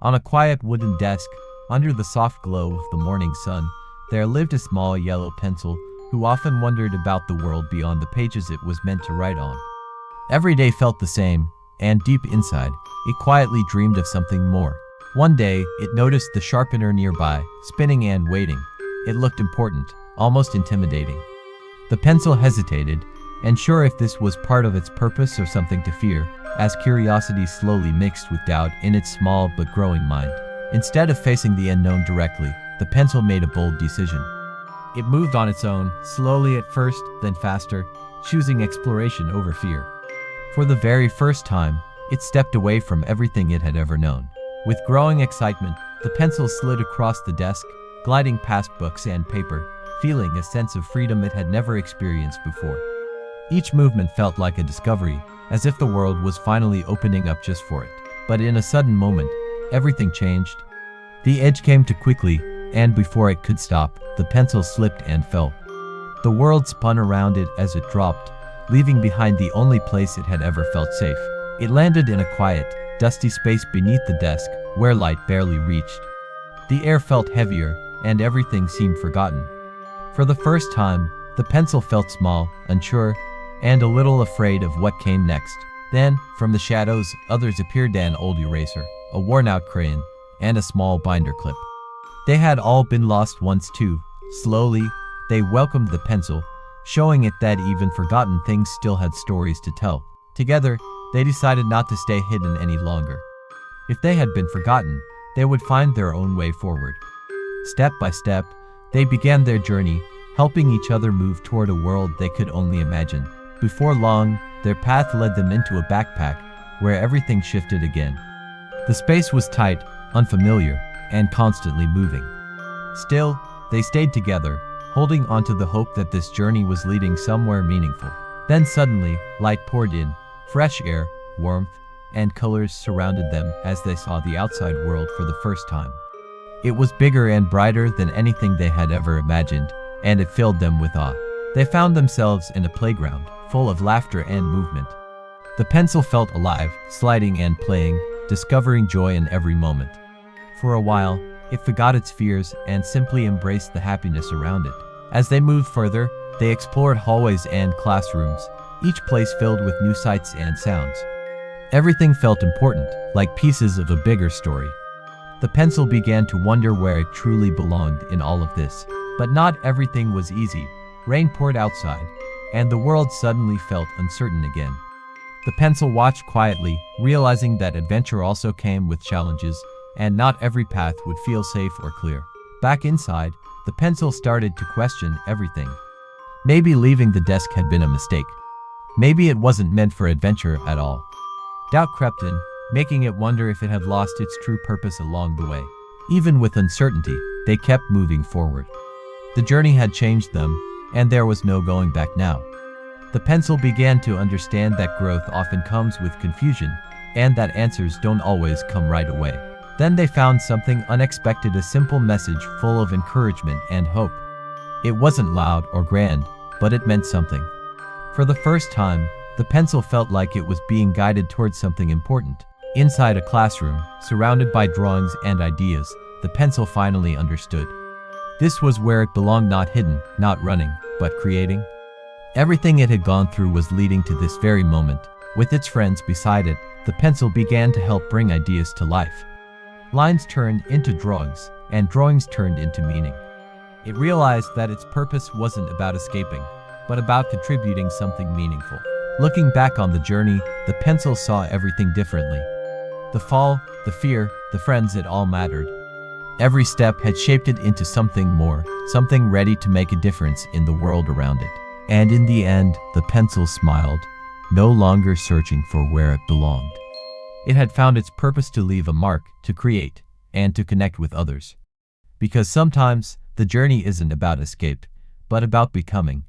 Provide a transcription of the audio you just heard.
On a quiet wooden desk, under the soft glow of the morning sun, there lived a small yellow pencil who often wondered about the world beyond the pages it was meant to write on. Every day felt the same, and deep inside, it quietly dreamed of something more. One day, it noticed the sharpener nearby, spinning and waiting. It looked important, almost intimidating. The pencil hesitated, unsure if this was part of its purpose or something to fear, as curiosity slowly mixed with doubt in its small but growing mind. Instead of facing the unknown directly, the pencil made a bold decision. It moved on its own, slowly at first, then faster, choosing exploration over fear. For the very first time, it stepped away from everything it had ever known. With growing excitement, the pencil slid across the desk, gliding past books and paper, feeling a sense of freedom it had never experienced before. Each movement felt like a discovery, as if the world was finally opening up just for it. But in a sudden moment, everything changed. The edge came too quickly, and before it could stop, the pencil slipped and fell. The world spun around it as it dropped, leaving behind the only place it had ever felt safe. It landed in a quiet, dusty space beneath the desk, where light barely reached. The air felt heavier, and everything seemed forgotten. For the first time, the pencil felt small, unsure, and a little afraid of what came next. Then, from the shadows, others appeared: an old eraser, a worn-out crayon, and a small binder clip. They had all been lost once too. Slowly, they welcomed the pencil, showing it that even forgotten things still had stories to tell. Together, they decided not to stay hidden any longer. If they had been forgotten, they would find their own way forward. Step by step, they began their journey, helping each other move toward a world they could only imagine. Before long, their path led them into a backpack, where everything shifted again. The space was tight, unfamiliar, and constantly moving. Still, they stayed together, holding onto the hope that this journey was leading somewhere meaningful. Then suddenly, light poured in. Fresh air, warmth, and colors surrounded them as they saw the outside world for the first time. It was bigger and brighter than anything they had ever imagined, and it filled them with awe. They found themselves in a playground, full of laughter and movement. The pencil felt alive, sliding and playing, discovering joy in every moment. For a while, it forgot its fears and simply embraced the happiness around it. As they moved further, they explored hallways and classrooms, each place filled with new sights and sounds. Everything felt important, like pieces of a bigger story. The pencil began to wonder where it truly belonged in all of this. But not everything was easy. Rain poured outside, and the world suddenly felt uncertain again. The pencil watched quietly, realizing that adventure also came with challenges, and not every path would feel safe or clear. Back inside, the pencil started to question everything. Maybe leaving the desk had been a mistake. Maybe it wasn't meant for adventure at all. Doubt crept in, making it wonder if it had lost its true purpose along the way. Even with uncertainty, they kept moving forward. The journey had changed them, and there was no going back now. The pencil began to understand that growth often comes with confusion, and that answers don't always come right away. Then they found something unexpected: a simple message full of encouragement and hope. It wasn't loud or grand, but it meant something. For the first time, the pencil felt like it was being guided towards something important. Inside a classroom, surrounded by drawings and ideas, the pencil finally understood. This was where it belonged: not hidden, not running, but creating. Everything it had gone through was leading to this very moment. With its friends beside it, the pencil began to help bring ideas to life. Lines turned into drawings, and drawings turned into meaning. It realized that its purpose wasn't about escaping, but about contributing something meaningful. Looking back on the journey, the pencil saw everything differently. The fall, the fear, the friends, it all mattered. Every step had shaped it into something more, something ready to make a difference in the world around it. And in the end, the pencil smiled, no longer searching for where it belonged. It had found its purpose: to leave a mark, to create, and to connect with others. Because sometimes, the journey isn't about escape, but about becoming.